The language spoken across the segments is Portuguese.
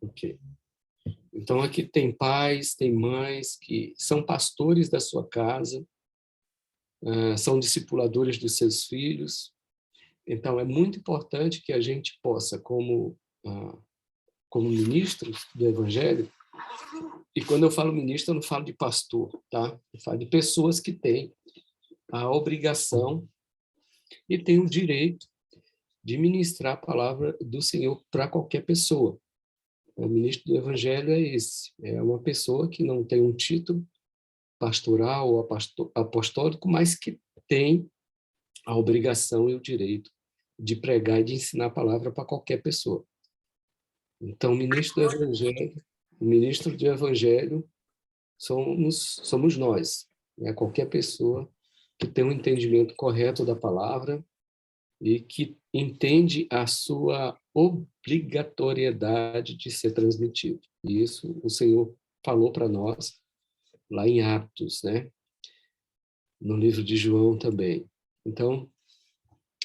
Ok. Então, aqui tem pais, tem mães que são pastores da sua casa, são discipuladores dos seus filhos. Então, é muito importante que a gente possa, como ministros do Evangelho, e quando eu falo ministro, eu não falo de pastor, tá? Eu falo de pessoas que têm a obrigação e têm o direito de ministrar a palavra do Senhor para qualquer pessoa. O ministro do Evangelho é esse, é uma pessoa que não tem um título pastoral ou apostólico, mas que tem a obrigação e o direito de pregar e de ensinar a palavra para qualquer pessoa. Então, o ministro do Evangelho somos nós, né? Qualquer pessoa que tem um entendimento correto da palavra e que entende a sua obrigatoriedade de ser transmitido. E isso o Senhor falou para nós lá em Atos, né? No livro de João também. Então,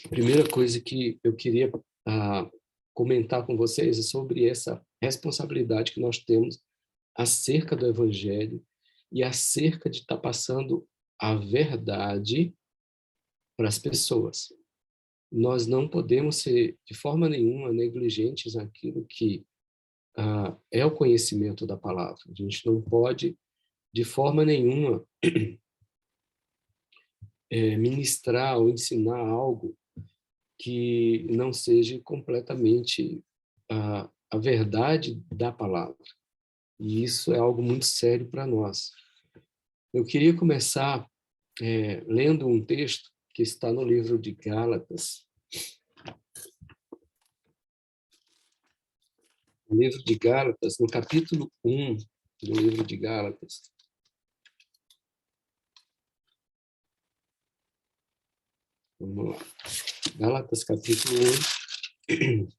a primeira coisa que eu queria comentar com vocês é sobre essa responsabilidade que nós temos acerca do Evangelho e acerca de estar passando a verdade para as pessoas. Nós não podemos ser, de forma nenhuma, negligentes naquilo que é o conhecimento da palavra. A gente não pode, de forma nenhuma, ministrar ou ensinar algo que não seja completamente a verdade da palavra. E isso é algo muito sério para nós. Eu queria começar lendo um texto que está no livro de Gálatas. No livro de Gálatas, no capítulo 1 do livro de Gálatas. Vamos lá. Gálatas, capítulo 1.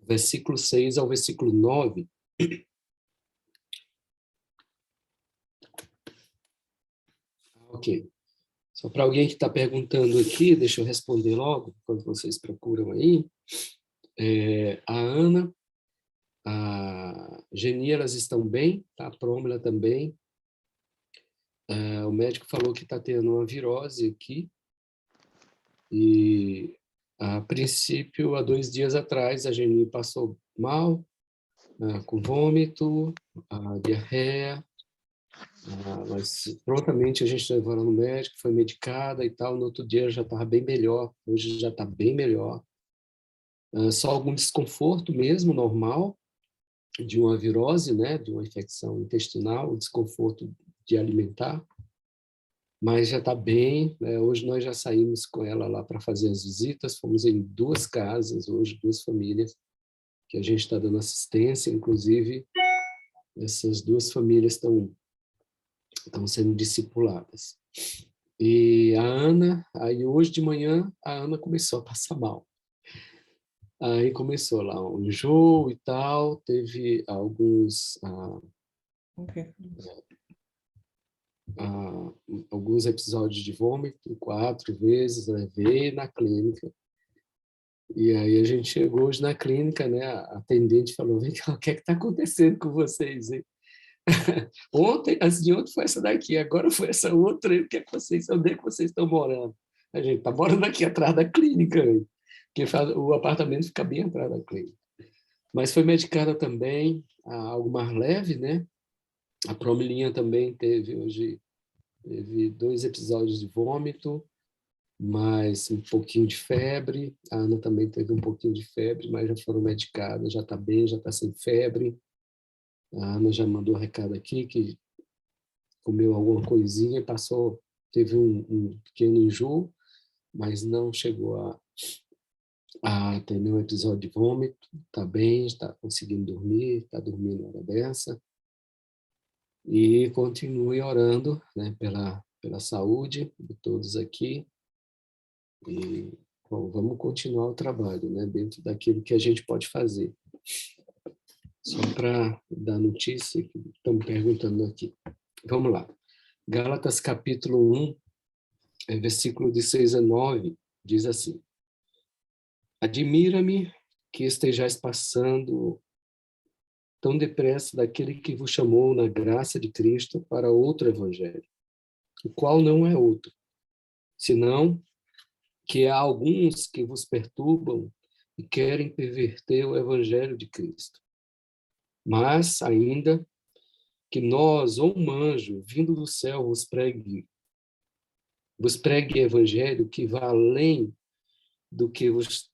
Versículo 6 ao versículo 9. Ok. Só para alguém que está perguntando aqui, deixa eu responder logo, enquanto vocês procuram aí. A Ana, a Geni, elas estão bem, tá? A Prômila também. O médico falou que está tendo uma virose aqui. E, a princípio, há 2 dias atrás, a Geni passou mal, com vômito, diarreia, mas prontamente a gente levou ela no médico, foi medicada e tal. No outro dia já estava bem melhor, hoje já está bem melhor. Só algum desconforto mesmo, normal, de uma virose, né, de uma infecção intestinal, desconforto de alimentar, mas já está bem, né? Hoje nós já saímos com ela lá para fazer as visitas, fomos em 2 casas, hoje 2 famílias, que a gente está dando assistência, inclusive essas 2 famílias estão sendo discipuladas. E a Ana, aí hoje de manhã, a Ana começou a passar mal. Aí começou lá um enjoo e tal, teve alguns episódios de vômito, 4 vezes, levei na clínica. E aí a gente chegou hoje na clínica, né? A atendente falou: vem cá, o que é que está acontecendo com vocês, hein? Antes de ontem foi essa daqui, agora foi essa outra, o que é que onde é que vocês estão morando? A gente está morando aqui atrás da clínica, porque o apartamento fica bem atrás da clínica. Mas foi medicada também, algo mais leve, né? A Promilinha também teve 2 episódios de vômito, mas um pouquinho de febre. A Ana também teve um pouquinho de febre, mas já foram medicadas, já está bem, já está sem febre. A Ana já mandou um recado aqui que comeu alguma coisinha, teve um pequeno enjoo, mas não chegou a ter nenhum episódio de vômito, está bem, está conseguindo dormir, está dormindo na hora dessa. E continue orando, né, pela saúde de todos aqui. E bom, vamos continuar o trabalho, né, dentro daquilo que a gente pode fazer. Só para dar notícia, que estão me perguntando aqui. Vamos lá. Gálatas capítulo 1, versículo de 6 a 9, diz assim: Admira-me que estejais passando tão depressa daquele que vos chamou na graça de Cristo para outro evangelho, o qual não é outro, senão que há alguns que vos perturbam e querem perverter o evangelho de Cristo. Mas, ainda que nós, ou um anjo, vindo do céu, vos pregue evangelho que vá além do que vos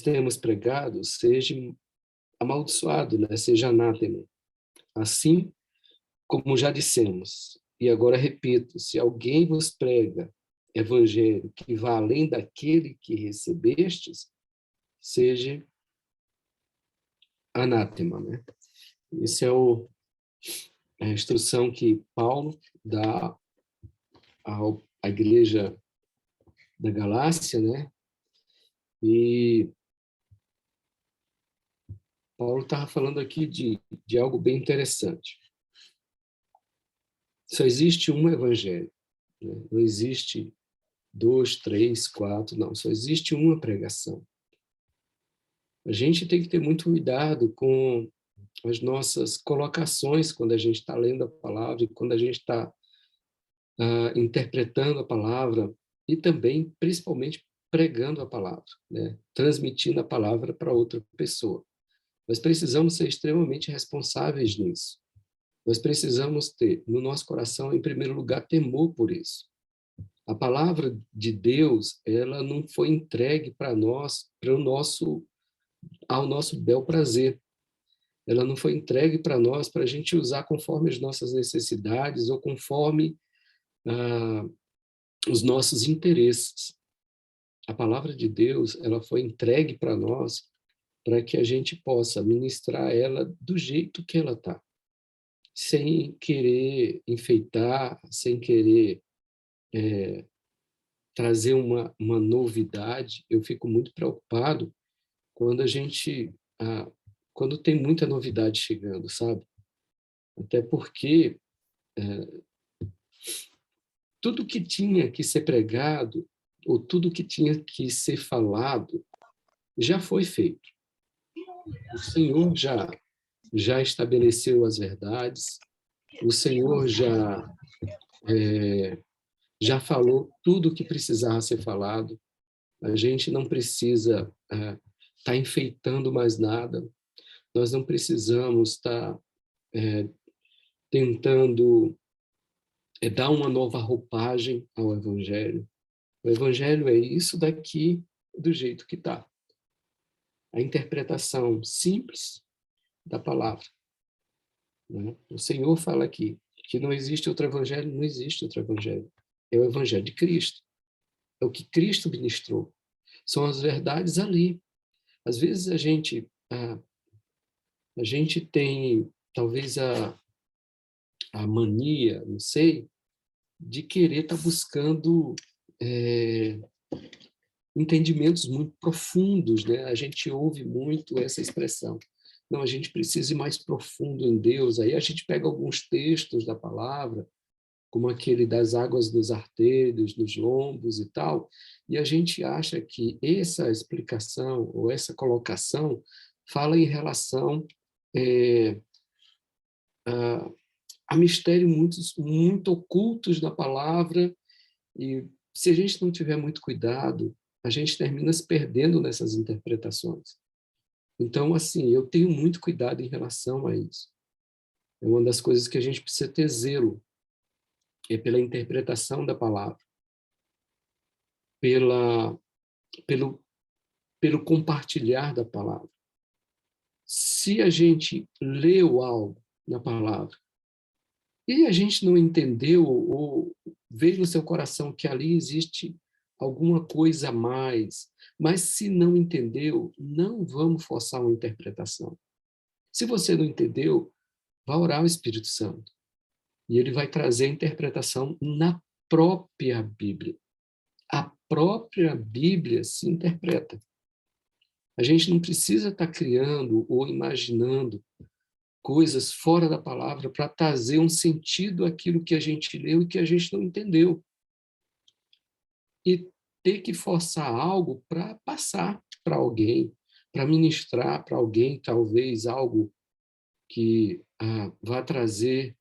temos pregado, seja amaldiçoado, né? Seja anátema. Assim como já dissemos, e agora repito, se alguém vos prega evangelho que vá além daquele que recebestes, seja anátema, né? Essa é a instrução que Paulo dá à igreja da Galácia, né? E Paulo estava falando aqui de algo bem interessante. Só existe um evangelho, né? Não existe 2, 3, 4, não. Só existe uma pregação. A gente tem que ter muito cuidado com as nossas colocações quando a gente está lendo a palavra e quando a gente está interpretando a palavra e também, principalmente, pregando a palavra, né? Transmitindo a palavra para outra pessoa. Nós precisamos ser extremamente responsáveis nisso. Nós precisamos ter no nosso coração, em primeiro lugar, temor por isso. A palavra de Deus, ela não foi entregue para nós, ao nosso bel prazer. Ela não foi entregue para nós para a gente usar conforme as nossas necessidades ou conforme os nossos interesses. A palavra de Deus, ela foi entregue para nós para que a gente possa ministrar ela do jeito que ela está, sem querer enfeitar, sem querer trazer uma novidade. Eu fico muito preocupado quando quando tem muita novidade chegando, sabe? Até porque tudo que tinha que ser pregado, ou tudo que tinha que ser falado, já foi feito. O Senhor já estabeleceu as verdades, o Senhor já falou tudo o que precisava ser falado. A gente não precisa estar enfeitando mais nada, nós não precisamos estar tentando dar uma nova roupagem ao Evangelho. O Evangelho é isso daqui, do jeito que está. A interpretação simples da palavra, né? O Senhor fala aqui que não existe outro Evangelho, não existe outro Evangelho. É o Evangelho de Cristo. É o que Cristo ministrou. São as verdades ali. Às vezes a gente tem talvez a mania, não sei, de querer estar buscando entendimentos muito profundos, né? A gente ouve muito essa expressão. Não, a gente precisa ir mais profundo em Deus. Aí a gente pega alguns textos da palavra, como aquele das águas dos artelhos, dos lombos e tal, e a gente acha que essa explicação ou essa colocação fala em relação a mistérios muito ocultos na palavra, e se a gente não tiver muito cuidado, a gente termina se perdendo nessas interpretações. Então, assim, eu tenho muito cuidado em relação a isso. É uma das coisas que a gente precisa ter zelo, é pela interpretação da palavra, pelo compartilhar da palavra. Se a gente leu algo na palavra e a gente não entendeu ou veio no seu coração que ali existe alguma coisa a mais, mas se não entendeu, não vamos forçar uma interpretação. Se você não entendeu, vá orar ao Espírito Santo e ele vai trazer a interpretação na própria Bíblia. A própria Bíblia se interpreta. A gente não precisa estar criando ou imaginando coisas fora da palavra para trazer um sentido àquilo que a gente leu e que a gente não entendeu. e ter que forçar algo para passar para alguém, para ministrar para alguém, talvez algo que vá trazer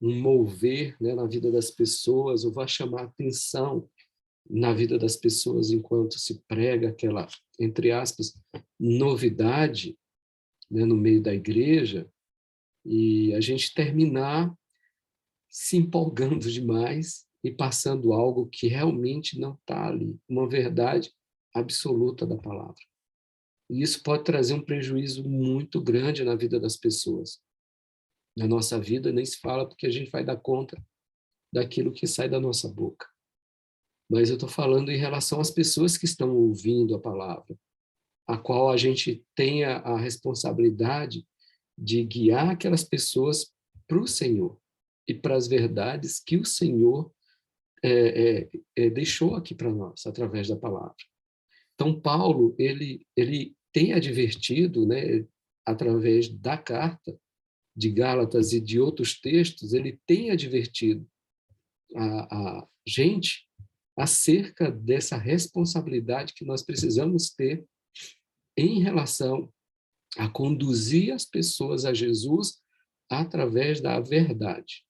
um mover, né, na vida das pessoas, ou vá chamar atenção na vida das pessoas enquanto se prega aquela, entre aspas, novidade, né, no meio da igreja, e a gente terminar se empolgando demais e passando algo que realmente não está ali, uma verdade absoluta da palavra. E isso pode trazer um prejuízo muito grande na vida das pessoas. Na nossa vida nem se fala, porque a gente vai dar conta daquilo que sai da nossa boca. Mas eu estou falando em relação às pessoas que estão ouvindo a palavra, a qual a gente tem a responsabilidade de guiar aquelas pessoas para o Senhor e para as verdades que o Senhor deixou aqui para nós, através da palavra. Então, Paulo, ele tem advertido, né, através da carta de Gálatas e de outros textos, ele tem advertido a gente acerca dessa responsabilidade que nós precisamos ter em relação a conduzir as pessoas a Jesus através da verdade.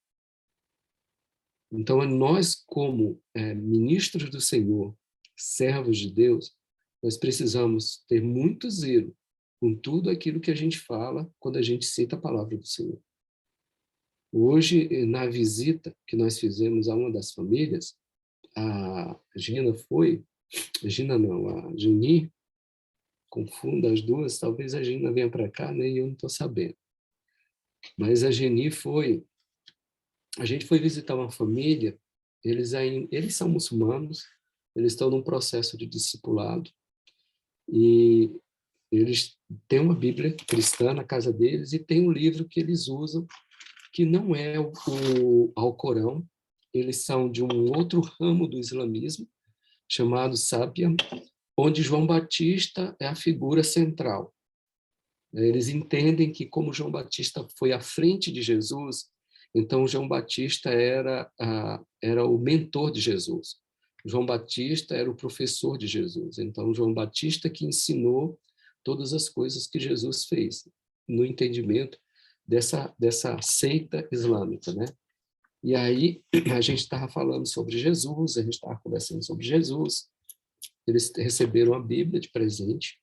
Então, nós, como ministros do Senhor, servos de Deus, nós precisamos ter muito zelo com tudo aquilo que a gente fala quando a gente cita a palavra do Senhor. Hoje, na visita que nós fizemos a uma das famílias, a Gina foi, a Gina não, a Geni, confunda as duas, talvez a Gina venha para cá, né, e eu não estou sabendo. Mas a Geni foi, a gente foi visitar uma família, eles são muçulmanos, eles estão num processo de discipulado, e eles têm uma Bíblia cristã na casa deles, e tem um livro que eles usam, que não é o Alcorão, eles são de um outro ramo do islamismo, chamado Sábia, onde João Batista é a figura central. Eles entendem que, como João Batista foi à frente de Jesus, então João Batista era o mentor de Jesus. João Batista era o professor de Jesus. Então, João Batista que ensinou todas as coisas que Jesus fez, no entendimento dessa seita islâmica, né? E aí a gente estava falando sobre Jesus, a gente estava conversando sobre Jesus, eles receberam a Bíblia de presente,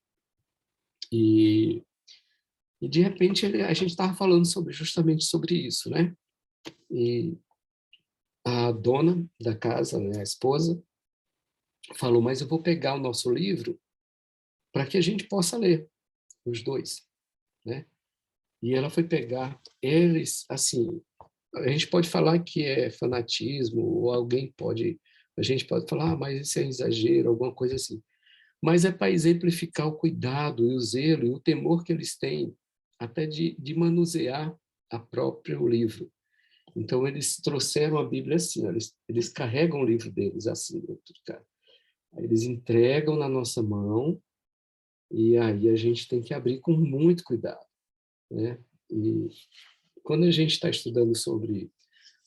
e de repente a gente estava falando justamente sobre isso, né? E a dona da casa, né, a esposa, falou, mas eu vou pegar o nosso livro para que a gente possa ler, os dois, né? E ela foi pegar, eles, assim, a gente pode falar que é fanatismo, ou a gente pode falar, mas isso é exagero, alguma coisa assim. Mas é para exemplificar o cuidado e o zelo e o temor que eles têm até de manusear a próprio livro. Então, eles trouxeram a Bíblia assim, eles carregam o livro deles assim, dentro de casa. Aí eles entregam na nossa mão, e aí a gente tem que abrir com muito cuidado, né? E quando a gente está estudando sobre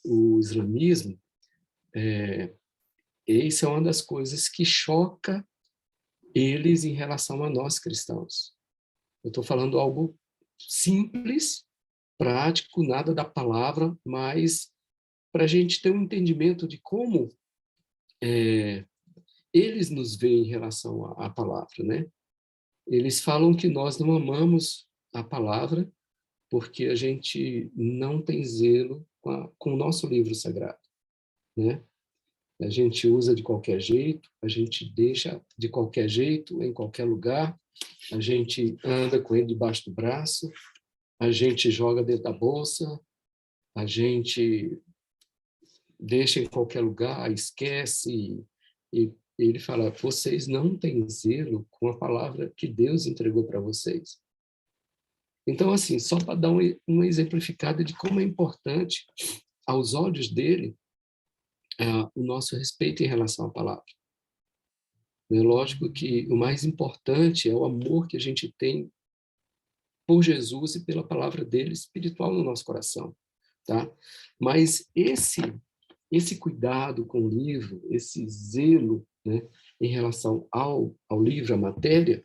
o islamismo, isso é uma das coisas que choca eles em relação a nós cristãos. Eu estou falando algo simples, prático, nada da palavra, mas para a gente ter um entendimento de como eles nos veem em relação à palavra, né? Eles falam que nós não amamos a palavra porque a gente não tem zelo com o nosso livro sagrado, né? A gente usa de qualquer jeito, a gente deixa de qualquer jeito, em qualquer lugar, a gente anda com ele debaixo do braço, a gente joga dentro da bolsa, a gente deixa em qualquer lugar, esquece, e ele fala, vocês não têm zelo com a palavra que Deus entregou para vocês. Então, assim, só para dar uma exemplificada de como é importante, aos olhos dele, o nosso respeito em relação à palavra. É lógico que o mais importante é o amor que a gente tem por Jesus e pela palavra dele espiritual no nosso coração, tá? Mas esse cuidado com o livro, esse zelo, né, em relação ao livro, à matéria,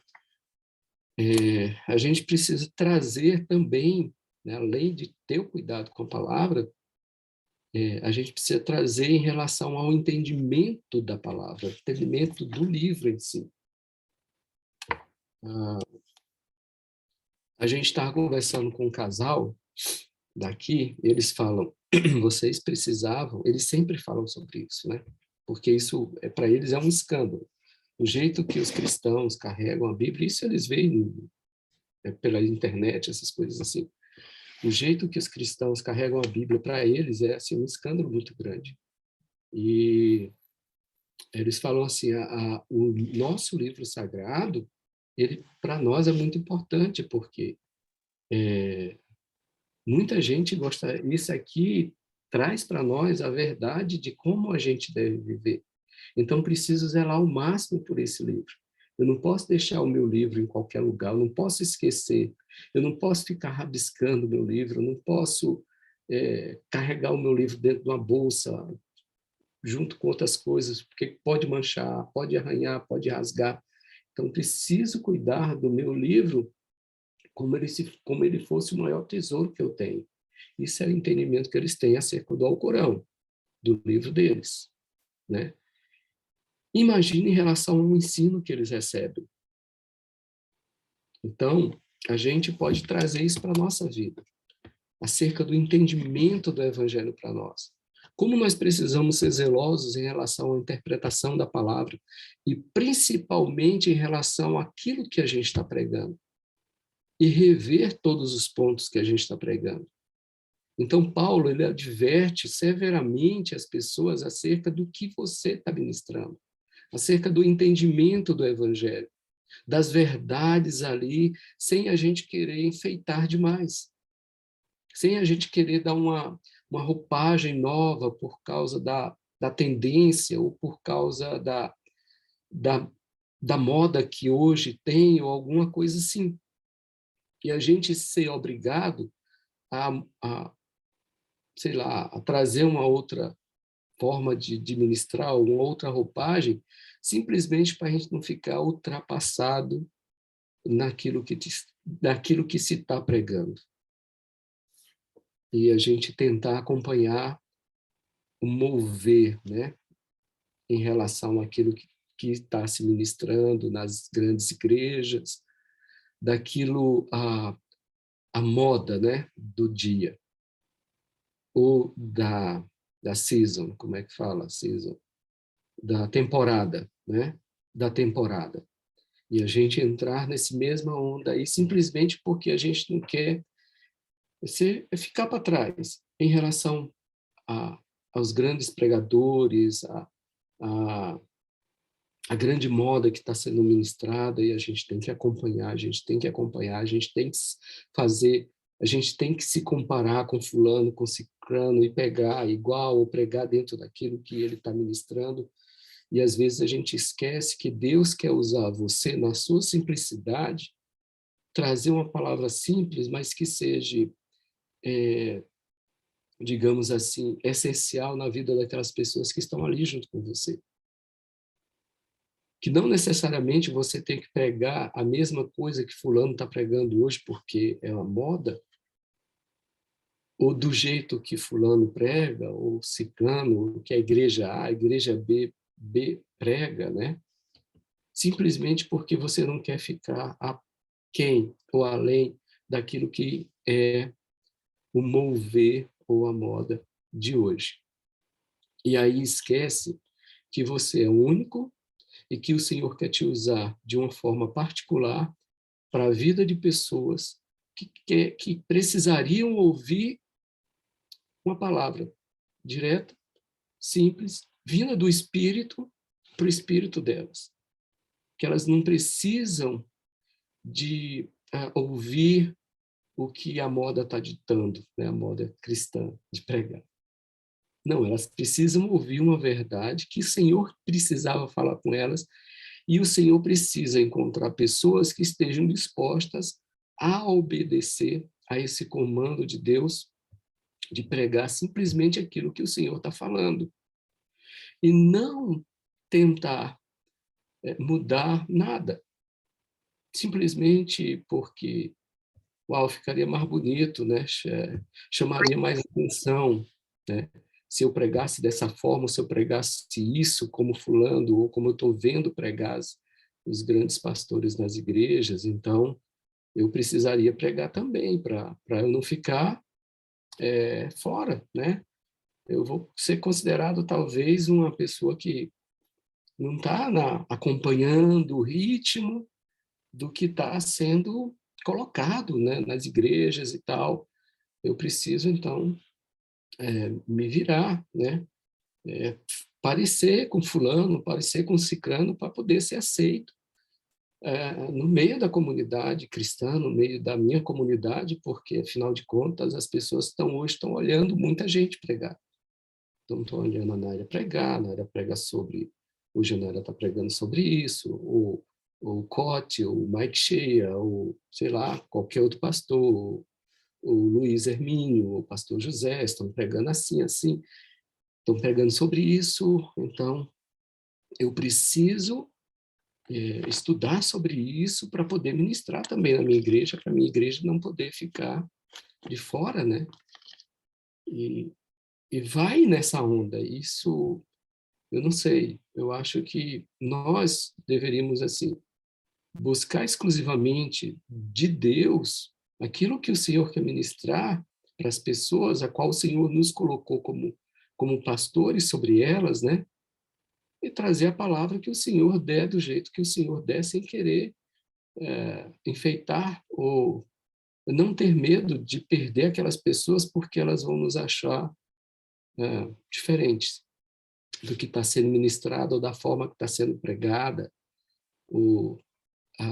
a gente precisa trazer também, né, além de ter o cuidado com a palavra, a gente precisa trazer em relação ao entendimento da palavra, entendimento do livro em si. A gente estava conversando com um casal daqui, eles falam, vocês precisavam, eles sempre falam sobre isso, né? Porque isso, para eles, é um escândalo. O jeito que os cristãos carregam a Bíblia, isso eles veem pela internet, essas coisas assim. O jeito que os cristãos carregam a Bíblia, para eles, é assim, um escândalo muito grande. E eles falam assim, o nosso livro sagrado, ele, para nós, é muito importante, porque muita gente gosta, isso aqui traz para nós a verdade de como a gente deve viver. Então, preciso zelar ao máximo por esse livro. Eu não posso deixar o meu livro em qualquer lugar, eu não posso esquecer, eu não posso ficar rabiscando o meu livro, eu não posso carregar o meu livro dentro de uma bolsa, junto com outras coisas, porque pode manchar, pode arranhar, pode rasgar. Então, preciso cuidar do meu livro como ele fosse o maior tesouro que eu tenho. Isso é o entendimento que eles têm acerca do Alcorão, do livro deles, né? Imagine em relação ao ensino que eles recebem. Então, a gente pode trazer isso para a nossa vida, acerca do entendimento do Evangelho para nós. Como nós precisamos ser zelosos em relação à interpretação da palavra e principalmente em relação àquilo que a gente está pregando e rever todos os pontos que a gente está pregando. Então, Paulo, ele adverte severamente as pessoas acerca do que você está ministrando, acerca do entendimento do Evangelho, das verdades ali, sem a gente querer enfeitar demais, sem a gente querer dar uma roupagem nova por causa da tendência ou por causa da moda que hoje tem ou alguma coisa assim. E a gente ser obrigado a sei lá, a trazer uma outra forma de ministrar, uma outra roupagem, simplesmente para a gente não ficar ultrapassado naquilo que se está pregando. E a gente tentar acompanhar o mover, né, em relação àquilo que está se ministrando nas grandes igrejas, daquilo, a moda, né, do dia, ou da season, como é que fala? Season, da temporada, né? Da temporada. E a gente entrar nesse mesma onda aí simplesmente porque a gente não quer ficar para trás em relação aos grandes pregadores, a, a grande moda que está sendo ministrada, e a gente tem que acompanhar, a gente tem que acompanhar, a gente tem que fazer, a gente tem que se comparar com fulano, com ciclano, e pegar igual, ou pregar dentro daquilo que ele está ministrando. E às vezes a gente esquece que Deus quer usar você na sua simplicidade, trazer uma palavra simples, mas que seja, digamos assim, essencial na vida daquelas pessoas que estão ali junto com você. Que não necessariamente você tem que pregar a mesma coisa que fulano está pregando hoje porque é uma moda, ou do jeito que fulano prega, ou ciclano, que a igreja A, a igreja B prega, né? Simplesmente porque você não quer ficar aquém ou além daquilo que é o mover ou a moda de hoje. E aí esquece que você é único e que o Senhor quer te usar de uma forma particular para a vida de pessoas que precisariam ouvir uma palavra direta, simples, vinda do Espírito para o Espírito delas. Que elas não precisam de ouvir o que a moda está ditando, né? A moda cristã de pregar. Não, elas precisam ouvir uma verdade que o Senhor precisava falar com elas, e o Senhor precisa encontrar pessoas que estejam dispostas a obedecer a esse comando de Deus de pregar simplesmente aquilo que o Senhor está falando. E não tentar mudar nada, simplesmente porque, uau, ficaria mais bonito, né? Chamaria mais atenção, né? Se eu pregasse dessa forma, se eu pregasse isso como fulano, ou como eu estou vendo pregar os grandes pastores nas igrejas, então eu precisaria pregar também, para eu não ficar fora, né? Eu vou ser considerado talvez uma pessoa que não está acompanhando o ritmo do que está sendo colocado, né, nas igrejas e tal. Eu preciso, então, me virar, né? Parecer com fulano, parecer com ciclano, para poder ser aceito no meio da comunidade cristã, no meio da minha comunidade, porque, afinal de contas, as pessoas hoje estão olhando muita gente pregar. Então, estão olhando a Nária pregar, a Nária prega sobre... Hoje a Nária está pregando sobre isso, o Cote, o Mike Shea, ou, sei lá, qualquer outro pastor, o Luiz Hermínio, o pastor José, estão pregando assim, assim, estão pregando sobre isso, então eu preciso estudar sobre isso para poder ministrar também na minha igreja, para a minha igreja não poder ficar de fora, né? E vai nessa onda. Isso, eu não sei, eu acho que nós deveríamos, assim, buscar exclusivamente de Deus aquilo que o Senhor quer ministrar para as pessoas, a qual o Senhor nos colocou como pastores sobre elas, né? E trazer a palavra que o Senhor der do jeito que o Senhor der, sem querer enfeitar ou não ter medo de perder aquelas pessoas porque elas vão nos achar diferentes do que está sendo ministrado ou da forma que está sendo pregada. Eu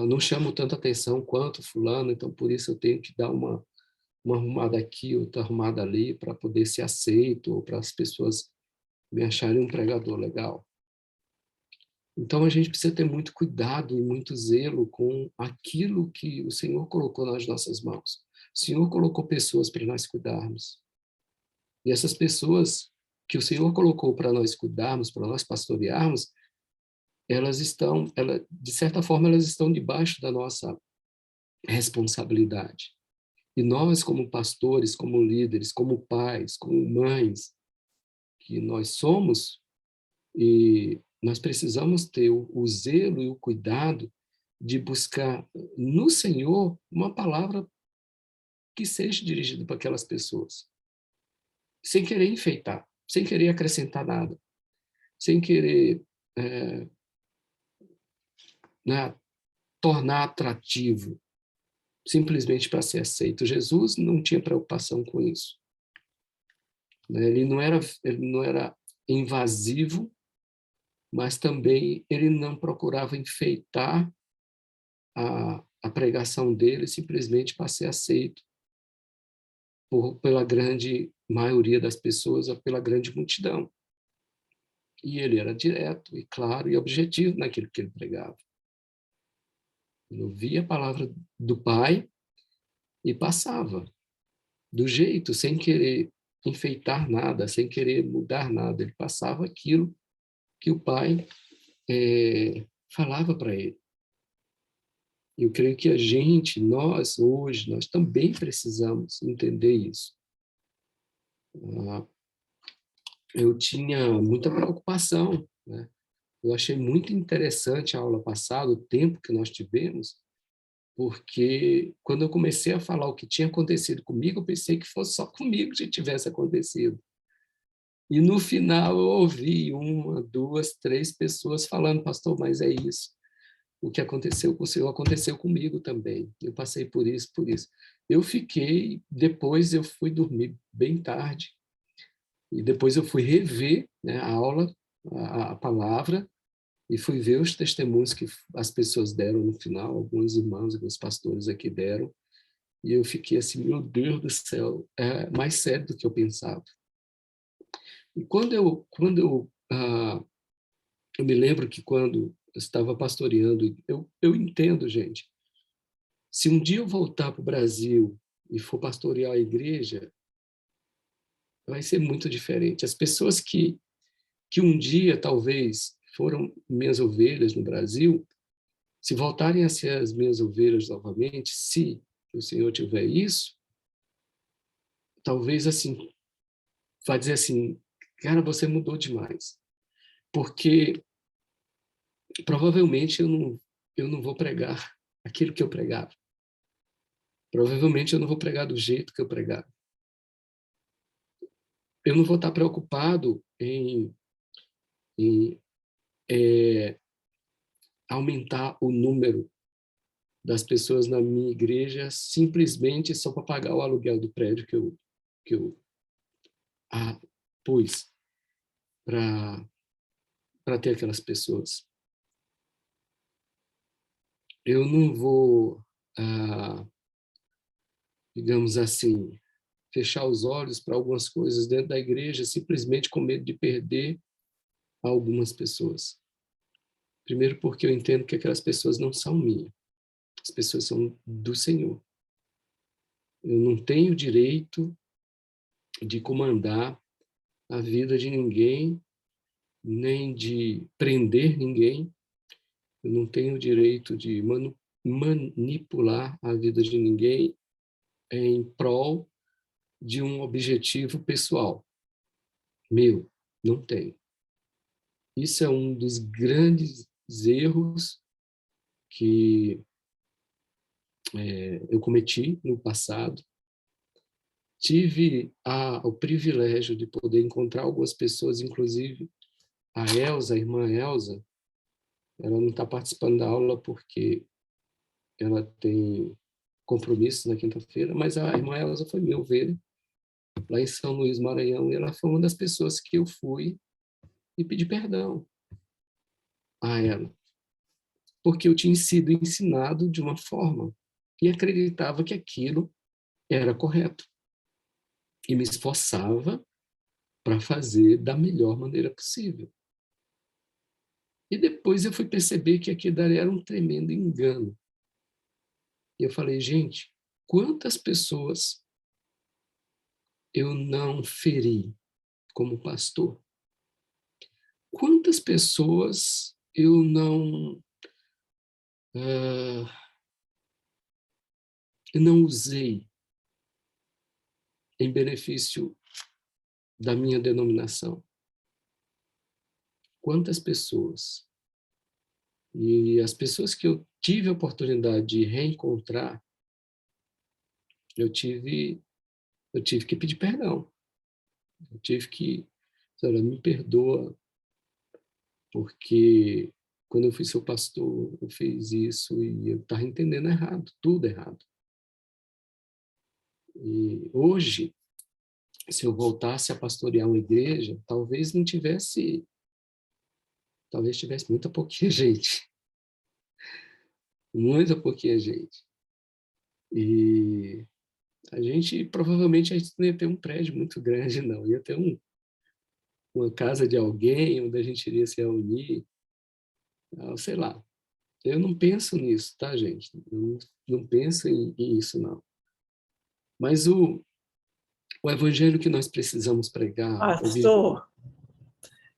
não chamo tanta atenção quanto fulano, então por isso eu tenho que dar uma arrumada aqui, outra arrumada ali, para poder ser aceito, ou para as pessoas me acharem um pregador legal. Então a gente precisa ter muito cuidado e muito zelo com aquilo que o Senhor colocou nas nossas mãos. O Senhor colocou pessoas para nós cuidarmos. E essas pessoas que o Senhor colocou para nós cuidarmos, para nós pastorearmos, de certa forma, elas estão debaixo da nossa responsabilidade. E nós, como pastores, como líderes, como pais, como mães, que nós somos, e nós precisamos ter o zelo e o cuidado de buscar no Senhor uma palavra que seja dirigida para aquelas pessoas, sem querer enfeitar, sem querer acrescentar nada, sem querer né, tornar atrativo, simplesmente para ser aceito. Jesus não tinha preocupação com isso. Ele não era invasivo, mas também ele não procurava enfeitar a pregação dele simplesmente para ser aceito pela grande maioria das pessoas ou pela grande multidão. E ele era direto e claro e objetivo naquilo que ele pregava. Ele ouvia a palavra do Pai e passava do jeito, sem querer enfeitar nada, sem querer mudar nada. Ele passava aquilo que o Pai falava para ele. Eu creio que nós hoje, nós também precisamos entender isso. Eu tinha muita preocupação, né? Eu achei muito interessante a aula passada, o tempo que nós tivemos, porque quando eu comecei a falar o que tinha acontecido comigo, eu pensei que fosse só comigo que tivesse acontecido. E no final eu ouvi uma, duas, três pessoas falando, pastor, mas é isso. O que aconteceu com o senhor aconteceu comigo também. Eu passei por isso, por isso. Depois eu fui dormir bem tarde, e depois eu fui rever, né, a aula, a palavra, e fui ver os testemunhos que as pessoas deram no final, alguns irmãos, alguns pastores aqui deram, e eu fiquei assim, meu Deus do céu, é mais sério do que eu pensava. E eu me lembro que quando eu estava pastoreando, eu entendo, gente, se um dia eu voltar para o Brasil e for pastorear a igreja, vai ser muito diferente. As pessoas que um dia talvez foram minhas ovelhas no Brasil, se voltarem a ser as minhas ovelhas novamente, se o Senhor tiver isso, talvez assim, vai dizer assim, cara, você mudou demais. Porque provavelmente eu não vou pregar aquilo que eu pregava. Provavelmente eu não vou pregar do jeito que eu pregava. Eu não vou estar preocupado em aumentar o número das pessoas na minha igreja simplesmente só para pagar o aluguel do prédio que eu pus para ter aquelas pessoas. Eu não vou, digamos assim, fechar os olhos para algumas coisas dentro da igreja simplesmente com medo de perder algumas pessoas. Primeiro porque eu entendo que aquelas pessoas não são minhas. As pessoas são do Senhor. Eu não tenho direito de comandar a vida de ninguém, nem de prender ninguém. Eu não tenho direito de manipular a vida de ninguém em prol de um objetivo pessoal. Meu, não tenho. Isso é um dos grandes erros que eu cometi no passado. Tive o privilégio de poder encontrar algumas pessoas, inclusive a Elza, a irmã Elza, ela não está participando da aula porque ela tem compromisso na quinta-feira, mas a irmã Elza foi minha ovelha lá em São Luís, Maranhão, e ela foi uma das pessoas que eu fui e pedi perdão a ela, porque eu tinha sido ensinado de uma forma e acreditava que aquilo era correto e me esforçava para fazer da melhor maneira possível. E depois eu fui perceber que aquilo era um tremendo engano. E eu falei, gente, quantas pessoas eu não feri como pastor? Quantas pessoas eu não usei em benefício da minha denominação? Quantas pessoas? E as pessoas que eu tive a oportunidade de reencontrar, eu tive que pedir perdão. Eu tive que, senhora, me perdoa, porque quando eu fui seu pastor, eu fiz isso e eu estava entendendo errado, tudo errado. E hoje, se eu voltasse a pastorear uma igreja, talvez tivesse muita pouquinha gente. Muita pouquinha gente. E provavelmente, a gente não ia ter um prédio muito grande, não. Ia ter uma casa de alguém onde a gente iria se reunir, sei lá. Eu não penso nisso, tá, gente? Eu não penso em isso, não. Mas o evangelho que nós precisamos pregar, Pastor,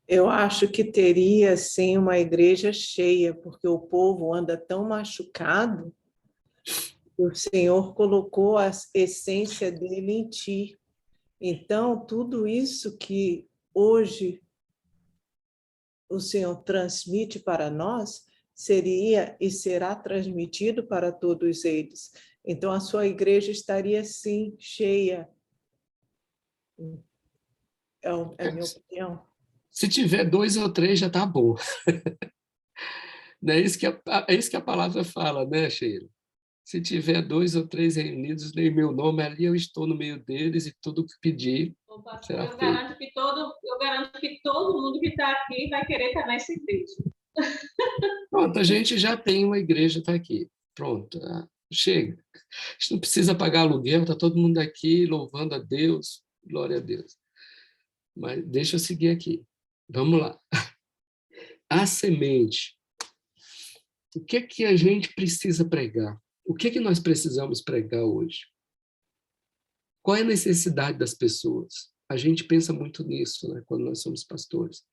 eu acho que teria, sim, uma igreja cheia, porque o povo anda tão machucado, o Senhor colocou a essência dele em ti. Então, tudo isso que hoje o Senhor transmite para nós, seria e será transmitido para todos eles. Então, a sua igreja estaria, sim, cheia. É a minha opinião. se tiver 2 ou 3 já está bom. Não é isso que é isso que a palavra fala, né, Sheila? Se tiver 2 ou 3 reunidos em meu nome, ali eu estou no meio deles e tudo que pedir será feito. Eu garanto que todo mundo que está aqui vai querer estar nessa igreja. Pronto, a gente já tem uma igreja, está aqui. Pronto, chega. A gente não precisa pagar aluguel, está todo mundo aqui louvando a Deus, glória a Deus. Mas deixa eu seguir aqui. Vamos lá. A semente. O que a gente precisa pregar? O que nós precisamos pregar hoje? Qual é a necessidade das pessoas? A gente pensa muito nisso, né, quando nós somos pastores.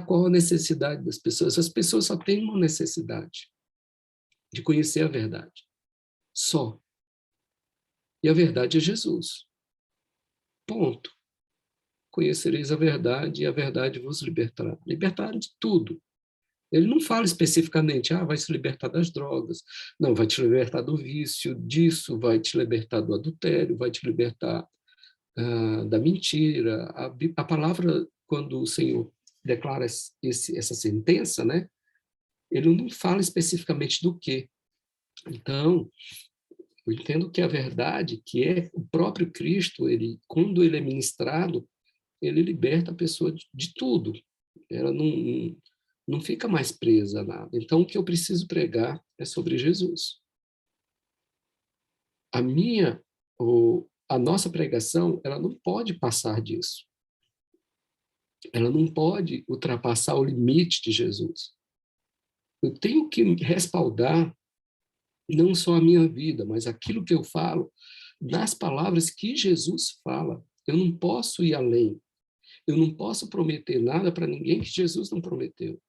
Qual a necessidade das pessoas? As pessoas só têm uma necessidade, de conhecer a verdade. Só. E a verdade é Jesus. Ponto. Conhecereis a verdade e a verdade vos libertará. Libertar de tudo. Ele não fala especificamente, vai se libertar das drogas. Não, vai te libertar do vício, disso, vai te libertar do adultério, vai te libertar da mentira. A palavra, quando o Senhor declara essa sentença, né, ele não fala especificamente do quê. Então, eu entendo que a verdade, que é o próprio Cristo, quando ele é ministrado, ele liberta a pessoa de tudo. Ela não fica mais presa a nada. Então, o que eu preciso pregar é sobre Jesus. A nossa pregação, ela não pode passar disso. Ela não pode ultrapassar o limite de Jesus. Eu tenho que respaldar não só a minha vida, mas aquilo que eu falo nas palavras que Jesus fala. Eu não posso ir além. Eu não posso prometer nada para ninguém que Jesus não prometeu.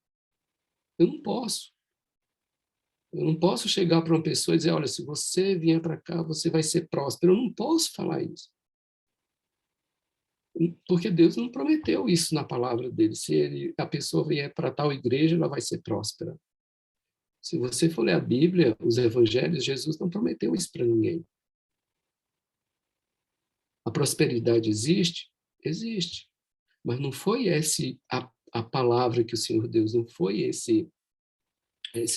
Eu não posso. Eu não posso chegar para uma pessoa e dizer, olha, se você vier para cá, você vai ser próspero. Eu não posso falar isso. Porque Deus não prometeu isso na palavra dele. Se a pessoa vier para tal igreja, ela vai ser próspera. Se você for ler a Bíblia, os evangelhos, Jesus não prometeu isso para ninguém. A prosperidade existe? Existe. Mas não foi a palavra que o Senhor Deus, não foi esse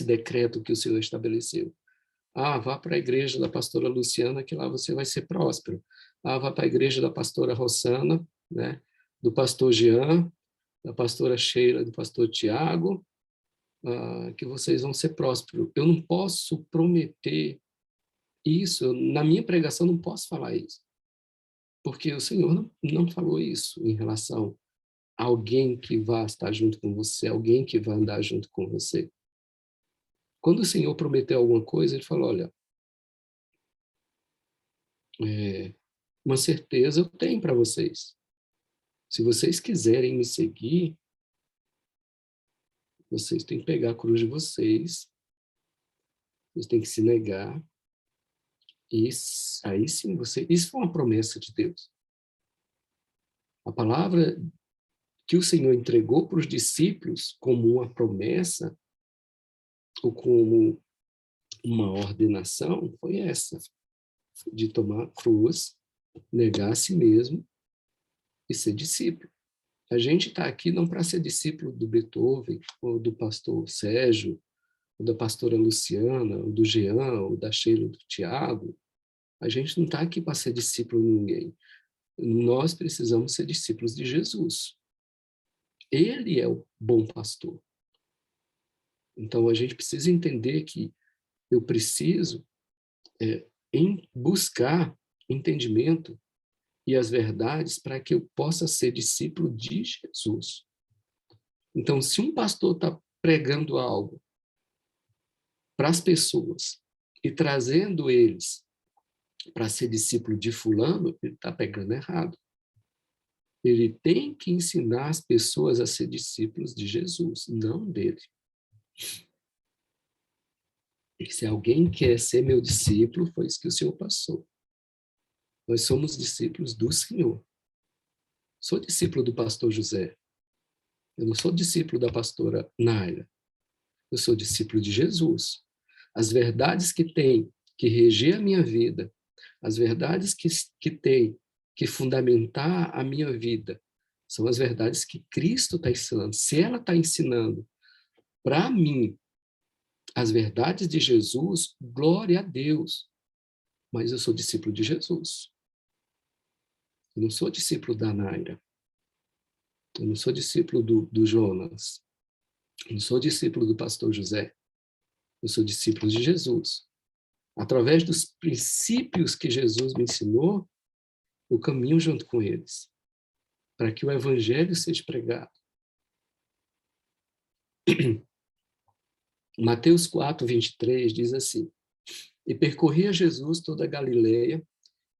decreto que o Senhor estabeleceu. Vá para a igreja da pastora Luciana, que lá você vai ser próspero. Vá para a igreja da pastora Rossana, né? Do pastor Jean, da pastora Sheila, do pastor Tiago, que vocês vão ser prósperos. Eu não posso prometer isso, na minha pregação não posso falar isso, porque o Senhor não falou isso em relação a alguém que vai estar junto com você, alguém que vai andar junto com você. Quando o Senhor prometeu alguma coisa, ele falou, olha, uma certeza eu tenho para vocês. Se vocês quiserem me seguir, vocês têm que pegar a cruz de vocês têm que se negar, e aí sim isso foi uma promessa de Deus. A palavra que o Senhor entregou para os discípulos como uma promessa, ou como uma ordenação, foi essa, de tomar a cruz, negar a si mesmo e ser discípulo. A gente está aqui não para ser discípulo do Beethoven, ou do pastor Sérgio, ou da pastora Luciana, ou do Jean, ou da Sheila, ou do Tiago. A gente não está aqui para ser discípulo de ninguém. Nós precisamos ser discípulos de Jesus. Ele é o bom pastor. Então, a gente precisa entender que eu preciso buscar entendimento e as verdades para que eu possa ser discípulo de Jesus. Então, se um pastor está pregando algo para as pessoas e trazendo eles para ser discípulo de fulano, ele está pegando errado. Ele tem que ensinar as pessoas a ser discípulos de Jesus, não dele. E se alguém quer ser meu discípulo, foi isso que o Senhor passou. Nós somos discípulos do Senhor. Sou discípulo do pastor José. Eu não sou discípulo da pastora Naira. Eu sou discípulo de Jesus. As verdades que tem que reger a minha vida, as verdades que tem que fundamentar a minha vida, são as verdades que Cristo está ensinando. Se ela está ensinando para mim as verdades de Jesus, glória a Deus. Mas eu sou discípulo de Jesus. Eu não sou discípulo da Naira. Eu não sou discípulo do Jonas. Eu não sou discípulo do pastor José. Eu sou discípulo de Jesus. Através dos princípios que Jesus me ensinou, eu caminho junto com eles, para que o evangelho seja pregado. Mateus 4, 23 diz assim: E percorria Jesus toda a Galileia,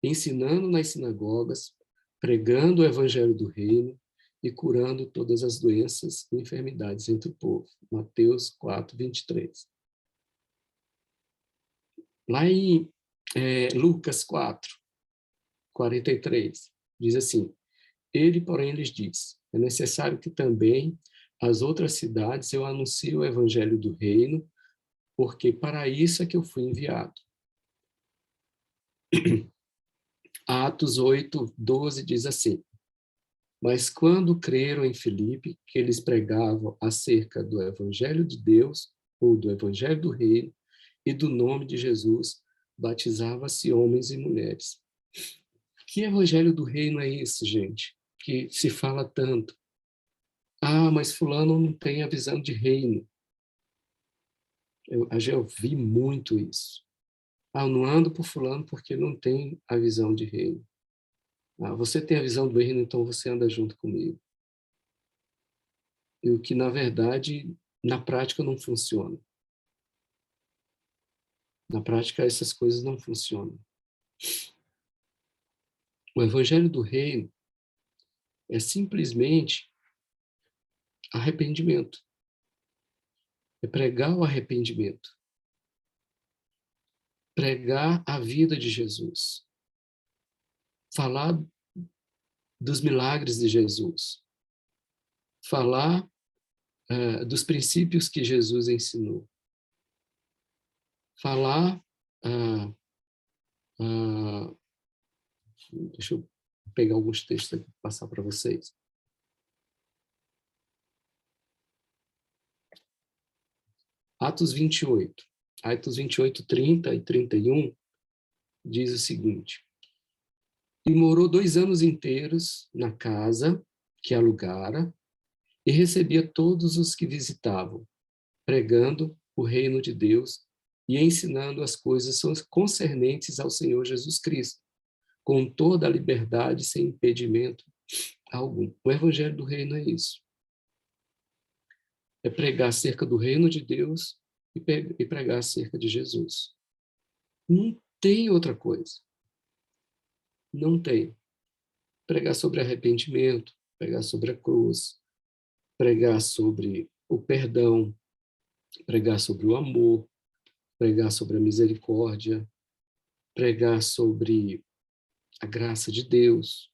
ensinando nas sinagogas, pregando o evangelho do reino e curando todas as doenças e enfermidades entre o povo. Mateus 4, 23. Lá em Lucas 4, 43, diz assim: ele, porém, lhes diz: é necessário que também as outras cidades eu anuncie o evangelho do reino, porque para isso é que eu fui enviado. Atos 8, 12 diz assim: mas quando creram em Filipe, que eles pregavam acerca do evangelho de Deus, ou do evangelho do reino, e do nome de Jesus, batizava-se homens e mulheres. Que evangelho do reino é esse, gente? Que se fala tanto. Ah, mas fulano não tem a visão de reino. Eu já ouvi muito isso. Ah, eu não ando por fulano porque não tem a visão de reino. Ah, você tem a visão do reino, então você anda junto comigo. E o que, na verdade, na prática não funciona. Na prática, essas coisas não funcionam. O evangelho do reino é simplesmente arrependimento. É pregar o arrependimento. Pregar a vida de Jesus. Falar dos milagres de Jesus. Falar dos princípios que Jesus ensinou. Falar... deixa eu pegar alguns textos aqui e passar para vocês. Atos 28. Atos 28, 30 e 31 diz o seguinte: e morou 2 anos inteiros na casa que alugara e recebia todos os que visitavam, pregando o reino de Deus e ensinando as coisas concernentes ao Senhor Jesus Cristo, com toda a liberdade, sem impedimento algum. O evangelho do reino é isso. É pregar acerca do reino de Deus e pregar acerca de Jesus. Não tem outra coisa. Não tem. Pregar sobre arrependimento, pregar sobre a cruz, pregar sobre o perdão, pregar sobre o amor, pregar sobre a misericórdia, pregar sobre a graça de Deus.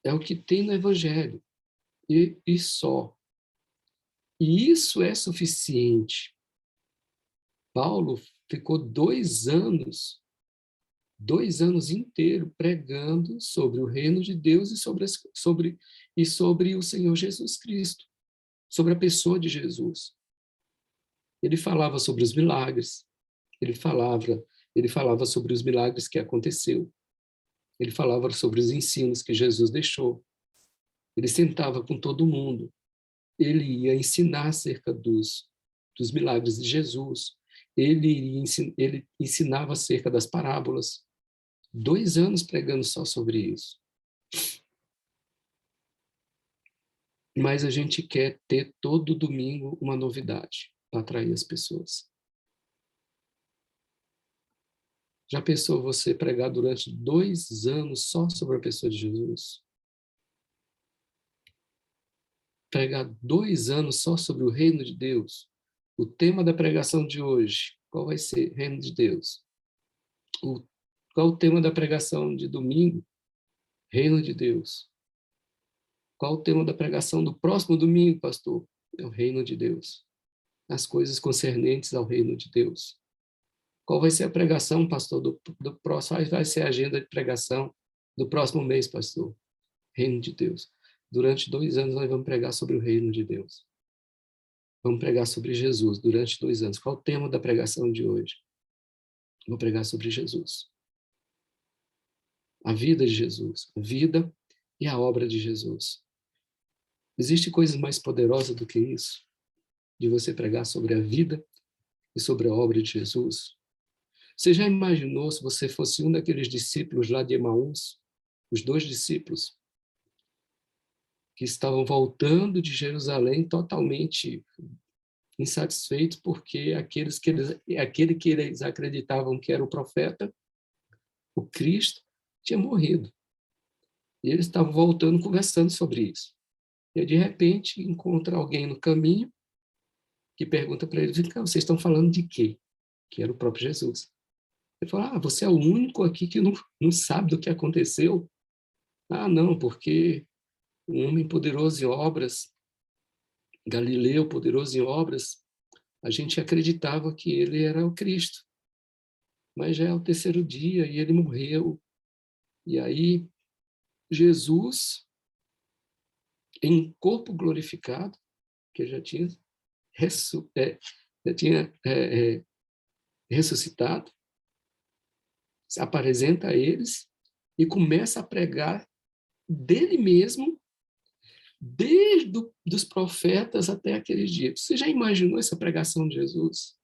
É o que tem no Evangelho. E só. E isso é suficiente. Paulo ficou 2 anos inteiros pregando sobre o reino de Deus e sobre o Senhor Jesus Cristo, sobre a pessoa de Jesus. Ele falava sobre os milagres, ele falava sobre os milagres que aconteceu, ele falava sobre os ensinos que Jesus deixou, ele sentava com todo mundo, ele ia ensinar acerca dos milagres de Jesus, ele ensinava acerca das parábolas. 2 anos pregando só sobre isso. Mas a gente quer ter todo domingo uma novidade para atrair as pessoas. Já pensou você pregar durante 2 anos só sobre a pessoa de Jesus? Pregar 2 anos só sobre o reino de Deus? O tema da pregação de hoje, qual vai ser? Reino de Deus. Qual o tema da pregação de domingo? Reino de Deus. Qual o tema da pregação do próximo domingo, pastor? É o reino de Deus. As coisas concernentes ao reino de Deus. Qual vai ser a pregação, pastor, do próximo? Qual vai ser a agenda de pregação do próximo mês, pastor? Reino de Deus. Durante 2 anos nós vamos pregar sobre o reino de Deus. Vamos pregar sobre Jesus durante 2 anos. Qual o tema da pregação de hoje? Vou pregar sobre Jesus. A vida de Jesus. A vida e a obra de Jesus. Existe coisa mais poderosa do que isso? De você pregar sobre a vida e sobre a obra de Jesus? Você já imaginou se você fosse um daqueles discípulos lá de Emaús, os 2 discípulos, que estavam voltando de Jerusalém totalmente insatisfeitos porque aquele que eles acreditavam que era o profeta, o Cristo, tinha morrido. E eles estavam voltando, conversando sobre isso. E, de repente, encontra alguém no caminho que pergunta para eles: vocês estão falando de quê? Que era o próprio Jesus. Ele fala: você é o único aqui que não sabe do que aconteceu? Ah, não, porque um homem poderoso em obras, Galileu poderoso em obras, a gente acreditava que ele era o Cristo. Mas já é o terceiro dia e ele morreu. E aí, Jesus, em corpo glorificado, que já tinha, já tinha ressuscitado, se apresenta a eles e começa a pregar dele mesmo, desde dos profetas até aqueles dias. Você já imaginou essa pregação de Jesus?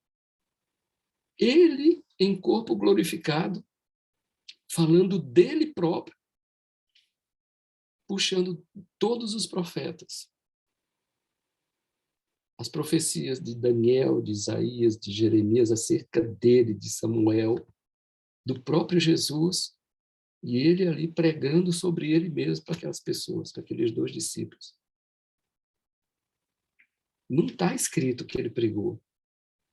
Ele, em corpo glorificado, falando dele próprio, puxando todos os profetas. As profecias de Daniel, de Isaías, de Jeremias acerca dele, de Samuel, do próprio Jesus, e ele ali pregando sobre ele mesmo para aquelas pessoas, para aqueles 2 discípulos. Não está escrito que ele pregou,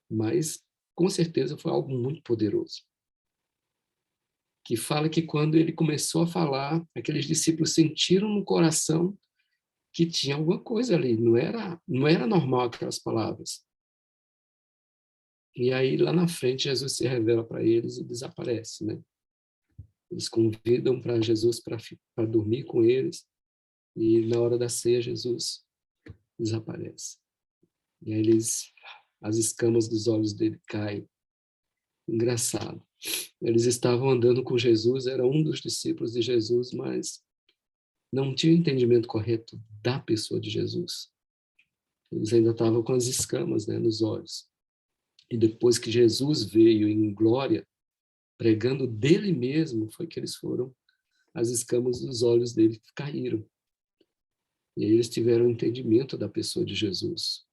mas com certeza foi algo muito poderoso. Que fala que quando ele começou a falar, aqueles discípulos sentiram no coração que tinha alguma coisa ali, não era normal aquelas palavras. E aí, lá na frente, Jesus se revela para eles e desaparece, né? Eles convidam para Jesus para dormir com eles, e na hora da ceia, Jesus desaparece. E aí as escamas dos olhos dele caem. Engraçado. Eles estavam andando com Jesus, era um dos discípulos de Jesus, mas não tinha o entendimento correto da pessoa de Jesus. Eles ainda estavam com as escamas, né, nos olhos. E depois que Jesus veio em glória, pregando dele mesmo, foi que as escamas dos olhos dele caíram. E aí eles tiveram o entendimento da pessoa de Jesus.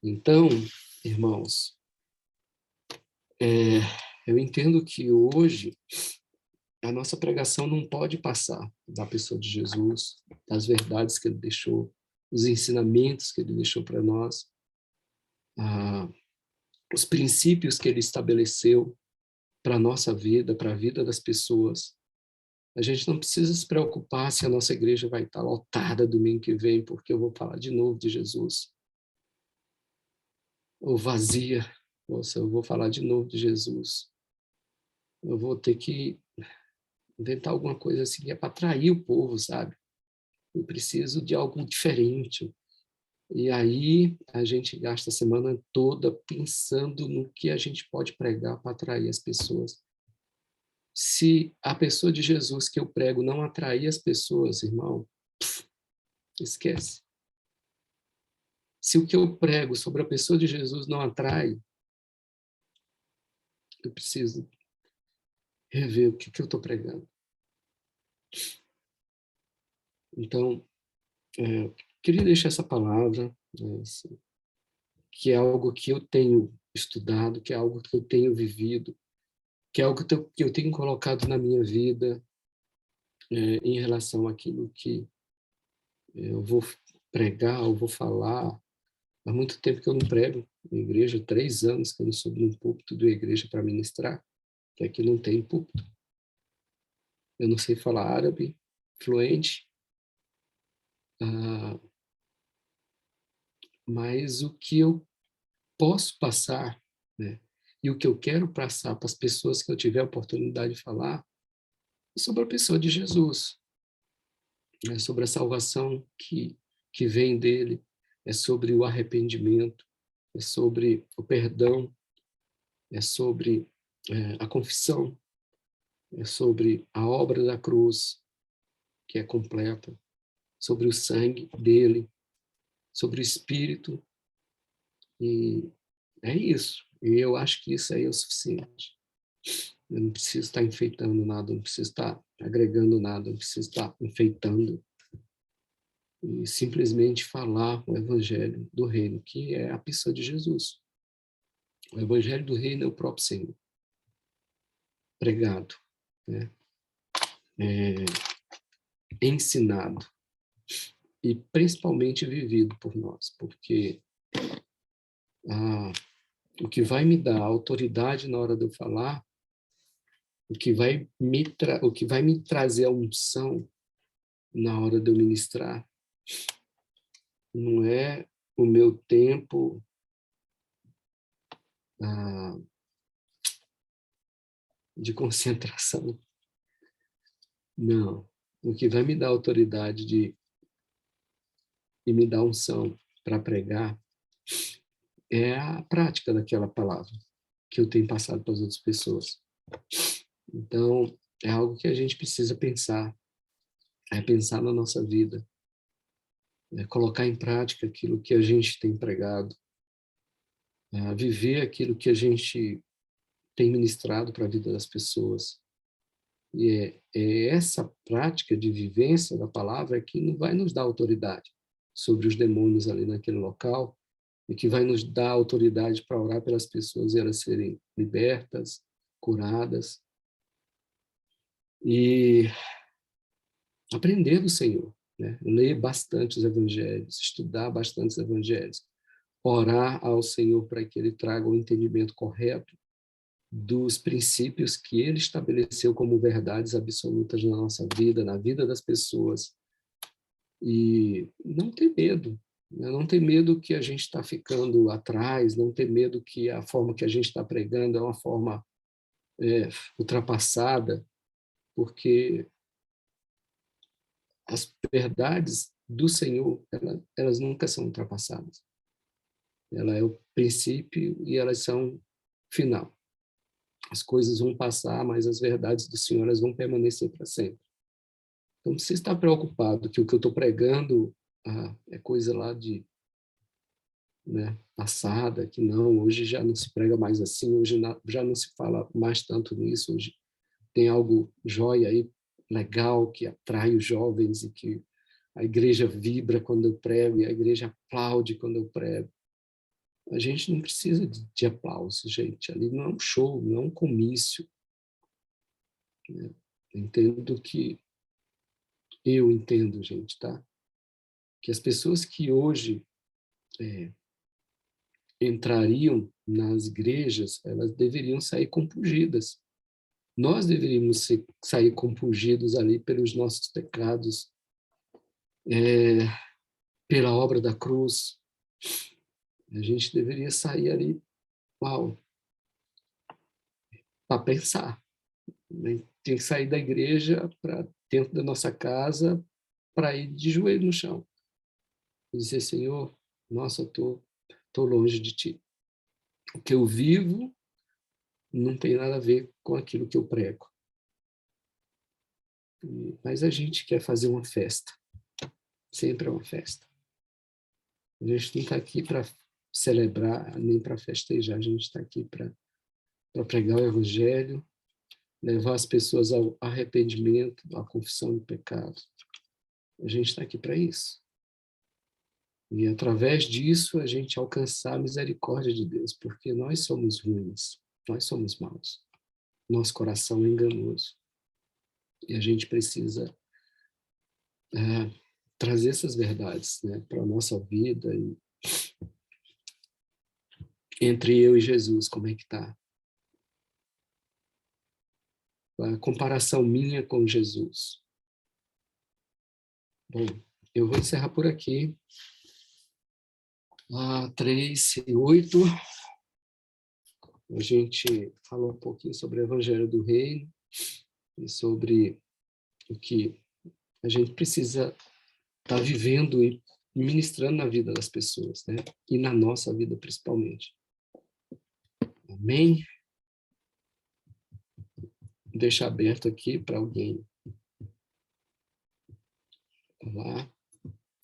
Então, irmãos, eu entendo que hoje a nossa pregação não pode passar da pessoa de Jesus, das verdades que ele deixou, os ensinamentos que ele deixou para nós, os princípios que ele estabeleceu para a nossa vida, para a vida das pessoas. A gente não precisa se preocupar se a nossa igreja vai estar lotada domingo que vem, porque eu vou falar de novo de Jesus. Ou vazia. Nossa, eu vou falar de novo de Jesus. Eu vou ter que inventar alguma coisa assim, que é para atrair o povo, sabe? Eu preciso de algo diferente. E aí a gente gasta a semana toda pensando no que a gente pode pregar para atrair as pessoas. Se a pessoa de Jesus que eu prego não atrair as pessoas, irmão, esquece. Se o que eu prego sobre a pessoa de Jesus não atrai, eu preciso rever o que eu estou pregando. Então, queria deixar essa palavra, assim, que é algo que eu tenho estudado, que é algo que eu tenho vivido, que é algo que eu tenho colocado na minha vida em relação àquilo que eu vou pregar, eu vou falar. Há muito tempo que eu não prego na igreja, 3 anos que eu não subo num púlpito da igreja para ministrar, que aqui não tem púlpito. Eu não sei falar árabe fluente, mas o que eu posso passar, né, e o que eu quero passar para as pessoas que eu tiver a oportunidade de falar, é sobre a pessoa de Jesus, é sobre a salvação que vem dele, é sobre o arrependimento, é sobre o perdão, é sobre a confissão, é sobre a obra da cruz, que é completa, sobre o sangue dele, sobre o Espírito, e é isso. E eu acho que isso aí é o suficiente. Eu não preciso estar enfeitando nada, não preciso estar agregando nada, não preciso estar enfeitando. E simplesmente falar o evangelho do reino, que é a pessoa de Jesus. O evangelho do reino é o próprio Senhor, pregado, né? ensinado e principalmente vivido por nós, porque o que vai me dar autoridade na hora de eu falar, o que vai me trazer a unção na hora de eu ministrar, não é o meu tempo de concentração. Não. O que vai me dar autoridade e me dar unção para pregar é a prática daquela palavra que eu tenho passado para as outras pessoas. Então, é algo que a gente precisa pensar, é pensar na nossa vida, é colocar em prática aquilo que a gente tem pregado, é viver aquilo que a gente tem ministrado para a vida das pessoas. E é essa prática de vivência da palavra que não vai nos dar autoridade sobre os demônios ali naquele local e que vai nos dar autoridade para orar pelas pessoas e elas serem libertas, curadas e aprender do Senhor, né? Ler bastante os evangelhos, estudar bastante os evangelhos, orar ao Senhor para que Ele traga o entendimento correto dos princípios que Ele estabeleceu como verdades absolutas na nossa vida, na vida das pessoas. E não ter medo, né? Não ter medo que a gente está ficando atrás, não ter medo que a forma que a gente está pregando é uma forma ultrapassada, porque as verdades do Senhor, elas nunca são ultrapassadas. Ela é o princípio e elas são final. As coisas vão passar, mas as verdades do Senhor elas vão permanecer para sempre. Então, se você está preocupado que o que eu estou pregando é coisa lá de passada, que não, hoje já não se prega mais assim, hoje já não se fala mais tanto nisso, hoje tem algo jóia aí, legal, que atrai os jovens e que a igreja vibra quando eu prego e a igreja aplaude quando eu prego. A gente não precisa de aplauso, gente. Ali não é um show, não é um comício. Eu entendo, gente, tá? Que as pessoas que hoje entrariam nas igrejas, elas deveriam sair compungidas. Nós deveríamos sair compungidos ali pelos nossos pecados, pela obra da cruz. A gente deveria sair ali, para pensar. Tem que sair da igreja para dentro da nossa casa para ir de joelho no chão e dizer: Senhor, nossa, eu tô longe de ti. O que eu vivo não tem nada a ver com aquilo que eu prego. Mas a gente quer fazer uma festa. Sempre é uma festa. A gente não está aqui para celebrar, nem para festejar. A gente está aqui para pregar o evangelho, levar as pessoas ao arrependimento, à confissão de pecado. A gente está aqui para isso. E através disso a gente alcançar a misericórdia de Deus, porque nós somos ruins, nós somos maus. Nosso coração é enganoso. E a gente precisa trazer essas verdades, né, para a nossa vida. E entre eu e Jesus, como é que está? A comparação minha com Jesus. Bom, eu vou encerrar por aqui. 3:8. A gente falou um pouquinho sobre o Evangelho do Reino e sobre o que a gente precisa estar vivendo e ministrando na vida das pessoas, né? E na nossa vida principalmente. Amém? Vou deixar aberto aqui para alguém falar,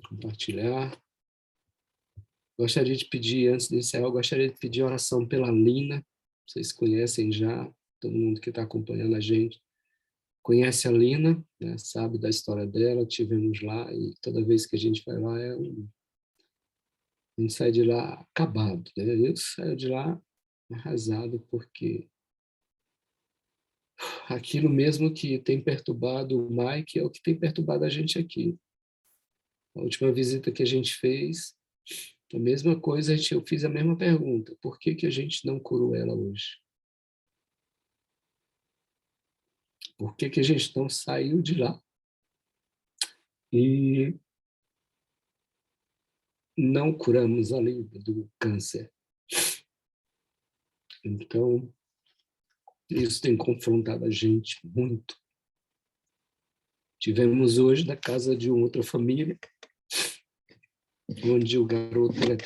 compartilhar. Gostaria de pedir, antes de encerrar, eu gostaria de pedir oração pela Lina. Vocês conhecem já, todo mundo que está acompanhando a gente conhece a Lina, né? Sabe da história dela, tivemos lá e toda vez que a gente vai lá, a gente sai de lá acabado, né? Eu saio de lá arrasado porque aquilo mesmo que tem perturbado o Mike é o que tem perturbado a gente aqui. A última visita que a gente fez, a mesma coisa, eu fiz a mesma pergunta. Por que a gente não curou ela hoje? Por que a gente não saiu de lá e não curamos ali do câncer? Então, isso tem confrontado a gente muito. Tivemos hoje na casa de outra família, onde o garoto é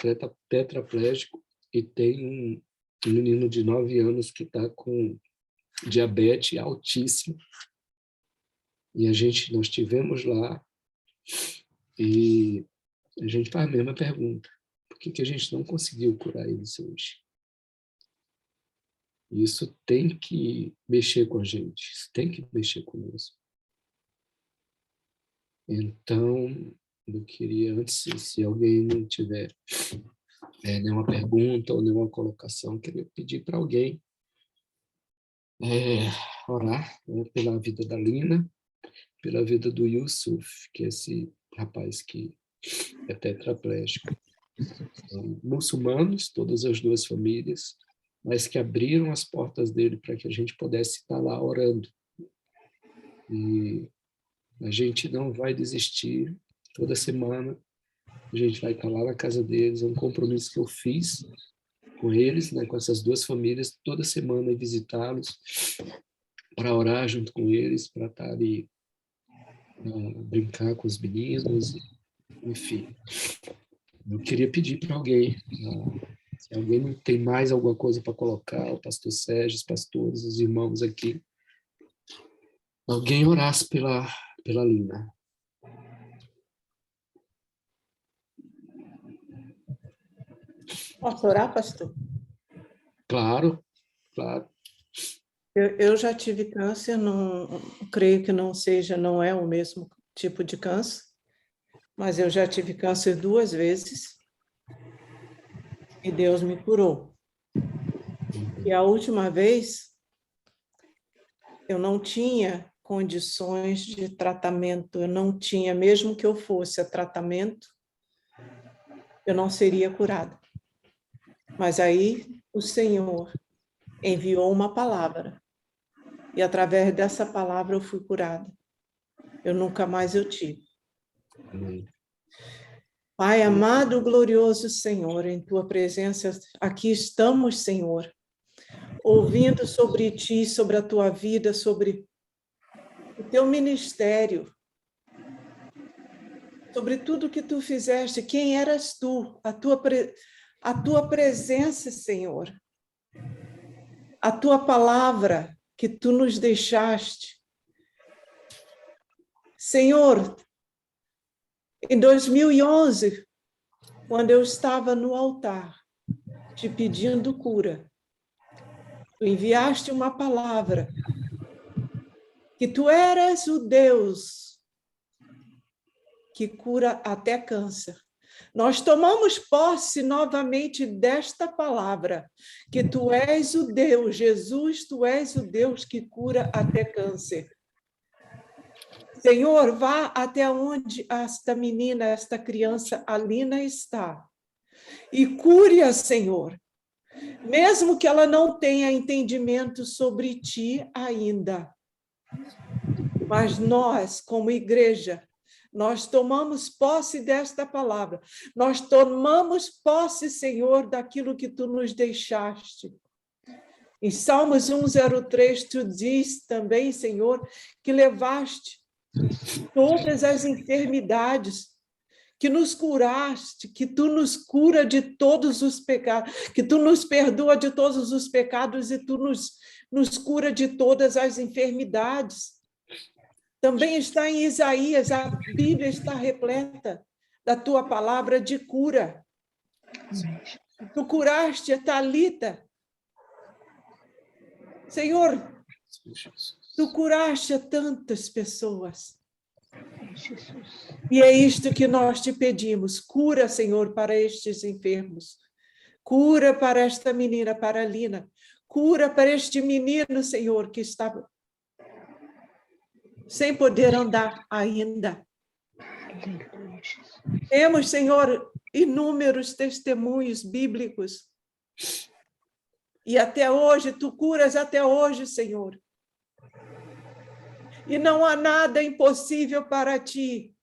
tetraplégico e tem um menino de 9 anos que está com diabetes altíssimo. E nós tivemos lá e a gente faz a mesma pergunta. Por que a gente não conseguiu curar eles hoje? Isso tem que mexer com a gente, isso tem que mexer conosco. Então, eu queria, antes, se alguém não tiver nenhuma pergunta ou nenhuma colocação, eu queria pedir para alguém orar, né, pela vida da Lina, pela vida do Yusuf, que é esse rapaz que é tetraplégico. São muçulmanos, todas as duas famílias, mas que abriram as portas dele para que a gente pudesse estar lá orando. E a gente não vai desistir. Toda semana a gente vai estar lá na casa deles. É um compromisso que eu fiz com eles, né, com essas duas famílias, toda semana visitá-los, para orar junto com eles, para estar ali, brincar com os meninos, enfim. Eu queria pedir para alguém, se alguém não tem mais alguma coisa para colocar, o pastor Sérgio, os pastores, os irmãos aqui, alguém orasse pela Lina. Posso orar, pastor? Claro, claro. Eu já tive câncer, não creio que não é o mesmo tipo de câncer, mas eu já tive câncer 2 vezes e Deus me curou. E a última vez eu não tinha condições de tratamento, eu não tinha, mesmo que eu fosse a tratamento, eu não seria curada. Mas aí o Senhor enviou uma palavra e através dessa palavra eu fui curada. Eu nunca mais eu tive. Amém. Pai amado, glorioso Senhor, em tua presença aqui estamos, Senhor, ouvindo sobre ti, sobre a tua vida, sobre o teu ministério, sobre tudo que tu fizeste, quem eras tu, a tua presença, Senhor, a tua palavra que tu nos deixaste. Senhor, em 2011, quando eu estava no altar, te pedindo cura, tu enviaste uma palavra, que tu eras o Deus que cura até câncer. Nós tomamos posse novamente desta palavra, que tu és o Deus, Jesus, tu és o Deus que cura até câncer. Senhor, vá até onde esta menina, esta criança, a Lina, está. E cure-a, Senhor. Mesmo que ela não tenha entendimento sobre ti ainda. Mas nós, como igreja, nós tomamos posse desta palavra. Nós tomamos posse, Senhor, daquilo que tu nos deixaste. Em Salmos 103, tu diz também, Senhor, que levaste todas as enfermidades, que nos curaste, que tu nos cura de todos os pecados, que tu nos perdoa de todos os pecados e tu nos cura de todas as enfermidades. Também está em Isaías, a Bíblia está repleta da tua palavra de cura. Tu curaste a Talita. Senhor, tu curaste a tantas pessoas. E é isto que nós te pedimos. Cura, Senhor, para estes enfermos. Cura para esta menina, para a Lina. Cura para este menino, Senhor, que está sem poder andar ainda. Temos, Senhor, inúmeros testemunhos bíblicos. E até hoje, tu curas até hoje, Senhor. E não há nada impossível para ti.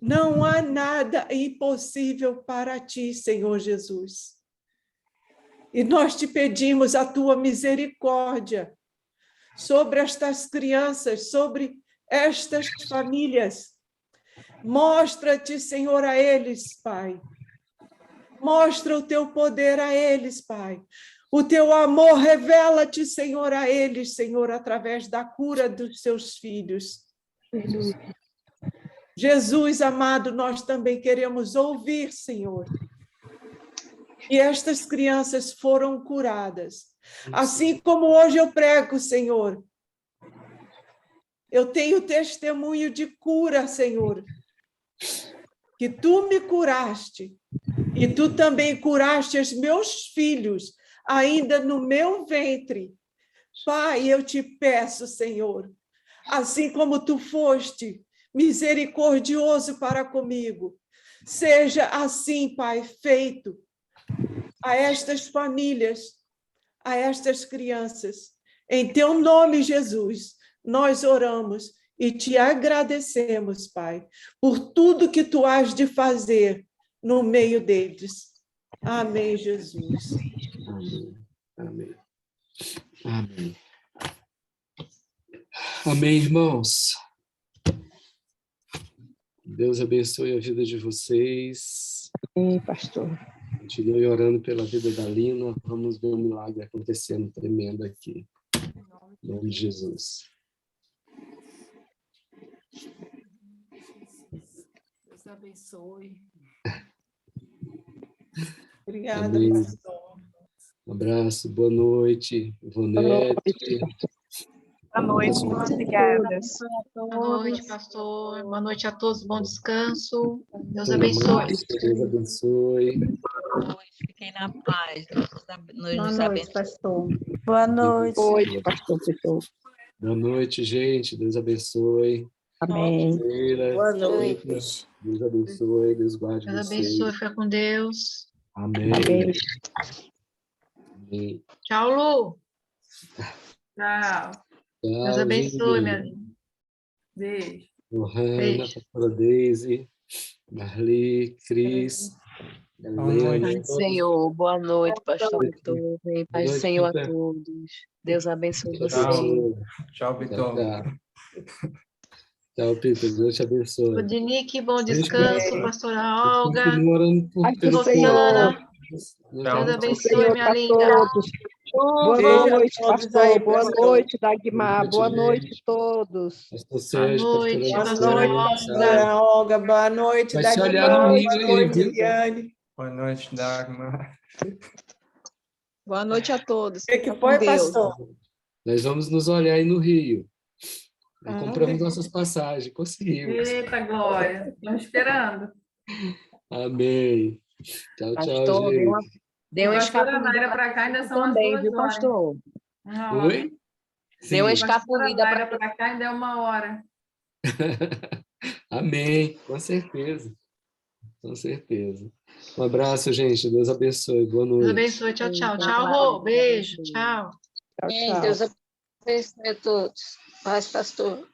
Não há nada impossível para ti, Senhor Jesus. E nós te pedimos a tua misericórdia sobre estas crianças, sobre estas famílias. Mostra-te, Senhor, a eles, Pai. Mostra o teu poder a eles, Pai. O teu amor, revela-te, Senhor, a eles, Senhor, através da cura dos seus filhos. Jesus, amado, nós também queremos ouvir, Senhor. E estas crianças foram curadas. Assim como hoje eu prego, Senhor. Eu tenho testemunho de cura, Senhor. Que tu me curaste. E tu também curaste os meus filhos, ainda no meu ventre. Pai, eu te peço, Senhor, assim como tu foste misericordioso para comigo, seja assim, Pai, feito a estas famílias, a estas crianças. Em teu nome, Jesus, nós oramos e te agradecemos, Pai, por tudo que tu has de fazer no meio deles. Amém, Jesus. Amém. Amém. Amém. Amém, irmãos. Deus abençoe a vida de vocês. Amém, pastor. Continue orando pela vida da Lina. Vamos ver um milagre acontecendo tremendo aqui. Em nome de Jesus. Deus abençoe. Obrigada, Amém. pastor. Um abraço, boa noite. Ivonete. Boa noite, obrigada. Boa noite, pastor. Boa noite a todos. Bom descanso. Deus Toma abençoe. mais, Deus abençoe. Boa noite, fiquem na paz. Deus nos Boa noite, abençoe. pastor. Boa noite, pastor Vitor. Boa noite, gente. Deus abençoe. Amém. Sheila, Boa noite. Deus abençoe. Deus guarde Deus vocês. abençoe. Fica com Deus. Amém. Amém. Amém. Tchau, Lu. Tchau. Deus Tchau, abençoe, gente. minha linda. Beijo. Johanna, Beijo. pastora Daisy, Marli, Cris, Helena. Pai do Senhor, boa noite, pastor noite. Vitor. Paz do noite, Senhor a Peter. todos. Deus abençoe Deus vocês. abençoe. Tchau, Vitor. Tchau. Tchau, Peter. Deus te abençoe. Odinique, bom descanso. Pastora Olga. Continua orando Paz do pelo Senhor. povo. Deus abençoe, Senhor minha para linda. todos. Boa Beijo a noite, todos pastor. aí, Boa pastor. noite, Dagmar. Boa Boa noite noite, a todos. Pastor Sérgio, noite, pastora Boa pastora noite, Gisele. pastora Olga. Boa noite, Vai se olhar Dagmar. no Boa Rio aí, noite, viu? Eliane. Boa noite, Dagmar. Boa noite a todos. O que Fica foi, com Deus. pastor? Nós vamos nos olhar aí no Rio. Aí Ah, compramos bem. nossas passagens, conseguimos. Eita, Glória. Estamos esperando. Amém. Tchau, tchau, Pastor, gente. deu uma Pastora Naira escapulida para cá ainda são as também, 2 viu, horas. pastor? Uma hora. Oi? Deu uma Sim. Pastora escapulida Naira para para cá ainda é 1 hora. Amém, com certeza. Com certeza. Um abraço, gente. Deus abençoe. Boa Deus noite. abençoe. Tchau, tchau. Tchau, Rô. Beijo. Tchau. Tchau, Amém. tchau. Deus abençoe a todos. Paz, pastor.